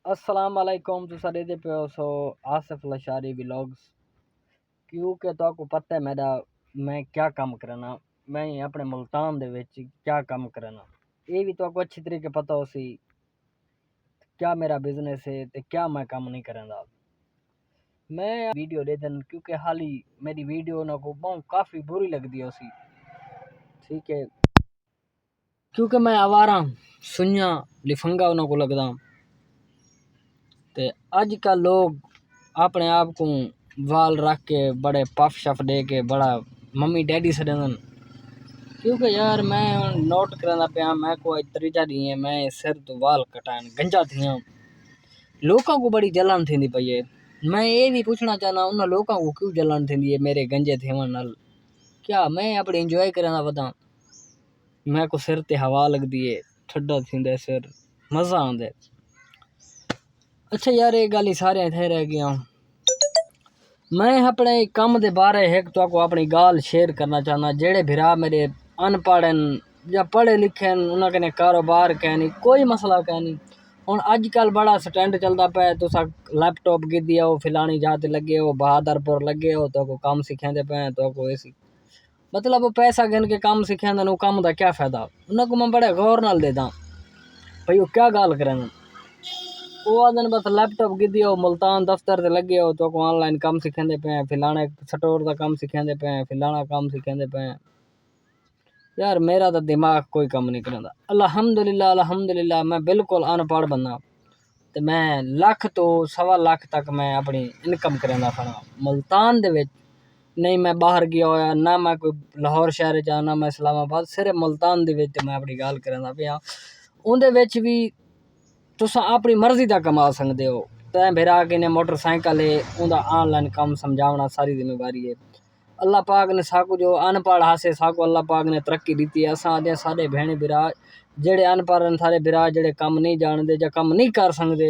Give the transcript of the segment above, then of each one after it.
السلام علیکم تساں دے پیو سو آصف لشاری ولاگز کیونکہ تو کو پتہ ہے میں کیا کام کرنا میں اپنے ملتان دے وچ کیا کام کرنا یہ بھی تو کو اچھی طریقے پتہ ہو سی کیا میرا بزنس ہے تے کیا میں کام نہیں کرندا میں ویڈیو دے دن کیونکہ حالی میری ویڈیو نہ کو بہت کافی بری لگدی ہو سی ٹھیک ہے کیونکہ میں آوارا سنیا لفنگا انہوں کو لگدا تے اج کل لوگ اپنے آپ کو وال رکھ کے بڑے پف شف دے کے بڑا ممی ڈیڈی سڈن کیونکہ یار میں نوٹ کرنا پیا میں کوئی تریجا دی میں سر تو وال کٹائن گنجا تھیاں لوکاں کو بڑی جلن تھیندی پئی ہے میں یہ بھی پوچھنا چاہنا انہاں لوکاں کو کیوں جلن تھیندی ہے میرے گنجے تھیون نال کیا میں اپنی انجوائے کرنا ودا میں کو سر تے ہوا لگدی ہے ٹھڈا تھیندا سر مزہ آندا ہے اچھا یار یہ گل ہی سارے تھے رہ گیا میں اپنے کام دے بارے ایک تو کو اپنی گال شیئر کرنا چاہنا جڑے بھرا میرے ان پڑھن یا پڑھے لکھے انہاں کنے کاروبار کہنی کوئی مسئلہ کہنی ہن اج کل بڑا سٹینڈ چلدا پیا تساں لیپ ٹاپ گدی ہو فلانی جات لگے ہو بہادر پور لگے ہو تو کو کام سکھاندے پے تو کو ایسی مطلب وہ پیسہ گن کے کام سکھاندے نو کام دا کیا فائدہ انہاں کو میں بڑے غور نال دے دا بھئی وہ کیا گال کرن وہ آدن بس لیپ ٹاپ گدی ہو ملتان دفتر تے لگے ہو تو کو آن لائن کام سکھاندے پے فلانے سٹور دا کام سکھاندے پے فلانا کام سکھاندے پے یار میرا تو دماغ کوئی کام نہیں کرندا الحمدللہ میں بالکل ان پڑھ بندہ تے میں لاکھ تو سوا لاکھ تک میں اپنی انکم کرندا کھڑا ملتان دے وچ نہیں میں باہر گیا ہویا نہ میں کوئی لاہور شہر چ نہ میں اسلام آباد صرف ملتان دے وچ میں اپنی گل کرندا پیا اون دے وچ بھی تساں اپنی مرضی دا کما سکدے ہو تے بھرا کے نے موٹر سائیکل ہے اوندا آن لائن کام سمجھاونا ساری ذمہ داری ہے اللہ پاک نے ساکو جو ان پڑھ ہاسے ساکو اللہ پاک نے ترقی دیتی ہے اساں دے سارے بہن بھرا جڑے ان پڑھ سارے بھرا جڑے کم نہیں جاندے یا کم نہیں کر سکدے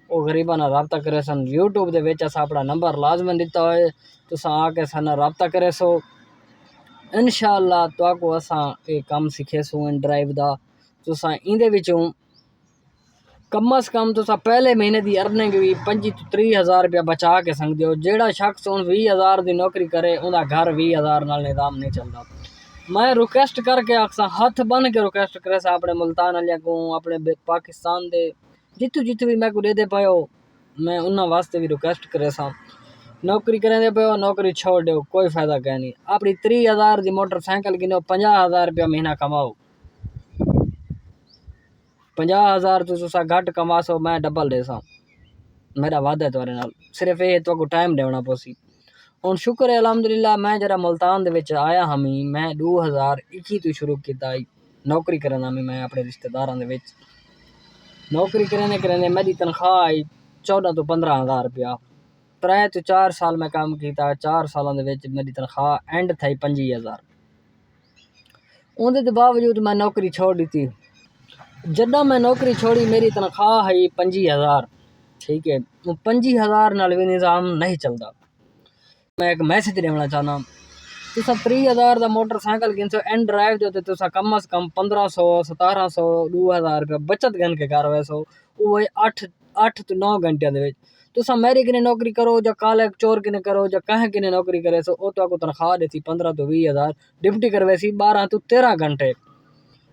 وہ غریباں نال رابطہ کرے سن یوٹیوب دے وچ اساں اپنا نمبر لازمن دتا ہوئے تساں آ کے سن رابطہ کرے سو انشاءاللہ تو کو اساں اے کام سکھے سو ان ڈرائیو دا تساں ایندے وچوں کم از کم تساں پہلے مہینے دی ارننگ بھی 25 تو 30 ہزار روپیہ بچا کے سکدے ہو جیڑا شخص 20 ہزار دی نوکری کرے اوندا گھر 20 ہزار نال نظام نہیں چلدا میں ریکویسٹ کر کے آکساں ہاتھ بن کے ریکویسٹ کرے سا اپنے ملتان والے کو اپنے پاکستان دے جتو بھی میں کو دے پئے ہو میں انہاں واسطے بھی ریکویسٹ کرے سا نوکری کریں دے پئے ہو نوکری چھوڑ دیو کوئی فائدہ کہ نہیں اپنی 30 ہزار دی موٹر سائیکل گنو 50 ہزار روپیہ مہینہ کماؤ 50 ہزار تو تساں گھٹ کما سو میں ڈبل دے سا میرا وعدہ ہے تہاڈے نال صرف یہ تو کو ٹائم دینا پوسی ہن شکر ہے الحمدللہ میں جڑا ملتان دے وچ آیا ہمی میں 2021 تو شروع کیتا نوکری کرنا میں اپنے رشتہ داراں دے وچ نوکری کرنے میری تنخواہ آئی 14 تو 15 ہزار روپیہ 3 تو 4 سال میں کام کیتا 4 سالاں دے وچ میری تنخواہ اینڈ تھئی 25 ہزار اون دے باوجود میں نوکری چھوڑ دیتی جدوں میں نوکری چھوڑی میری تنخواہ ہے 25 ہزار ٹھیک ہے 25 ہزار نال بھی نظام نہیں چلدا میں ایک میسج دینا چاہنا تساں 30 ہزار دا موٹر سائیکل گن سو این ڈرائیو دے تے تساں کم از کم 1500 1700 2000 روپیہ بچت گن کے کر ویسو وہ 8 تو 9 گھنٹے دے وچ تساں میری کنے نوکری کرو یا کالے چور کنے کرو یا کہیں کنے نوکری کرے سو او تو کو تنخواہ دیتی 15 تو 20 ہزار ڈپٹی کروے سی 12 تو 13 گھنٹے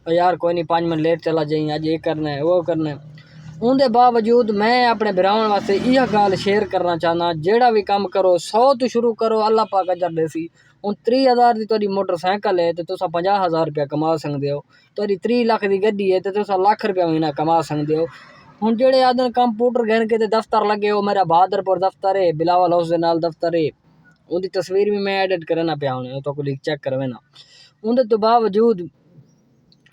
یار کوئی نہیں 5 منٹ لیٹ چلا جائیں اج یہ کرنا ہے وہ کرنا ہے اون دے باوجود میں اپنے براؤن واسطے یہ گل شیئر کرنا چاہنا جیڑا بھی کام کرو 100 تو شروع کرو اللہ پاک اجر دے سی ہن 30 ہزار دی تہاڈی موٹر سائیکل ہے تے تساں 50 ہزار روپیہ کما سکدے ہو تہاڈی 30 لاکھ دی گڈی ہے تے تساں لاکھ روپیہ مہینہ کما سکدے ہو ہن جڑے آدن کمپیوٹر گھن کے تے دفتر لگے ہو میرا بہادر پور دفتر ہے بلاول ہاؤس دے نال دفتر ہے اون دی تصویر بھی میں ایڈٹ کرنا پیا ہن تو کو لکھ چیک کروے نا اون دے تو باوجود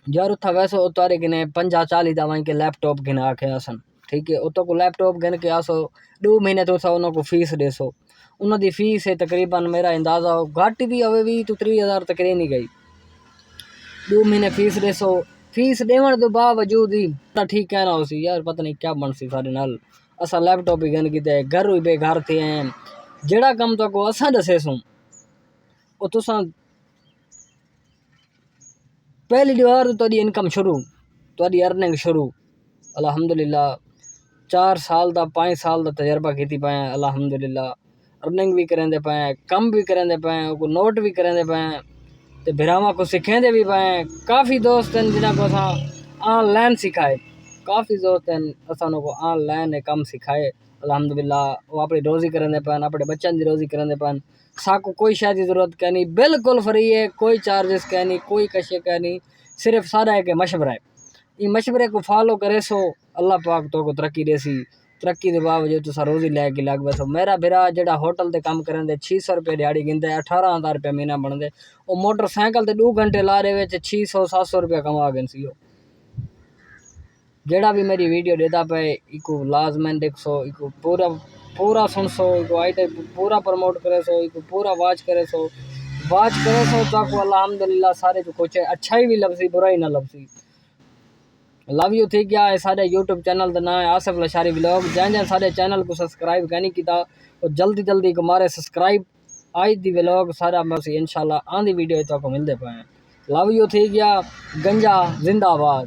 یار اتھا ویسو اتارے کنے 50 40 دا وہیں کے لیپ ٹاپ گنا کے آسن ٹھیک ہے اتو کو لیپ ٹاپ گن کے آسو 2 مہینے تو انہوں کو فیس دے سو انہوں دی فیس ہے تقریباً میرا اندازہ ہو گھٹ بھی ہوئے 20 تو 30 ہزار تک نہیں گئی 2 مہینے فیس دے سو فیس دیون دے باوجود ہی ٹھیک کہنا ہو سی یار پتہ نہیں کیا بن سی سارے نال اسا لیپ ٹاپ ہی گن کیتے گھر ہوئی بے گھر تھے ہیں جڑا کم تو کو اسا دسے سوں او تساں پہلی دیوار تو انکم شروع تو ارننگ شروع الحمدللہ 4 سال دا 5 سال دا تجربہ کیتی پائے ہیں الحمدللہ، ارننگ بھی کریں دے پائے ہیں، کم بھی کریں دے پائے ہیں، کو نوٹ بھی کریں دے پائے ہیں تے بھراواں کو سکھیں دے بھی پائے ہیں۔ کافی دوست ہیں جنہاں کو اساں آن لائن سکھائے، کافی دوست ہیں اساں کو آن لائن کم سکھائے الحمدللہ، وہ اپنی روزی کریں دے پائے، اپنے بچوں دی روزی کریں دے پائے۔ ساکو کوئی شے دی ضرورت کہ نہیں، بالکل فری ہے، کوئی چارجز کہ نہیں، کوئی کشے کہ نہیں، صرف سارا ہے کہ مشورہ ہے۔ یہ مشورے کو فالو کرے سو اللہ پاک تو کو ترقی دے سی، ترقی دے باوجود تسا روزی لے کے لگ ویسو۔ میرا بھرا جڑا ہوٹل تے کام کرن دے 600 روپے دیہاڑی گندا ہے، 18,000 روپے مہینہ بن دے، او موٹر سائیکل تے 2 گھنٹے لارے وچ 600-700 روپے کما گن سی۔ جڑا بھی میری ویڈیو دیتا پے ایکو لازمن دیکھو، ایکو پورا سن سو، ایکو آئیٹم پورا پروموٹ کرے سو، ایکو پورا واچ کرے سو تو کو الحمدللہ سارے جو کچھ اچھائی بھی لبسی برائی نہ لبسی۔ لو یو تھی گیا ہے سارے یوٹیوب چینل دا نام ہے آصف لشاری ولاگ، جن سارے چینل کو سبسکرائب کرنی کیتا اور جلدی کو مارے سبسکرائب۔ آج دی ولاگ سارا بس انشاءاللہ آندھی ویڈیو تو کو مل دے پائے۔ لو یو تھی گیا، گنجا زندہ آباد۔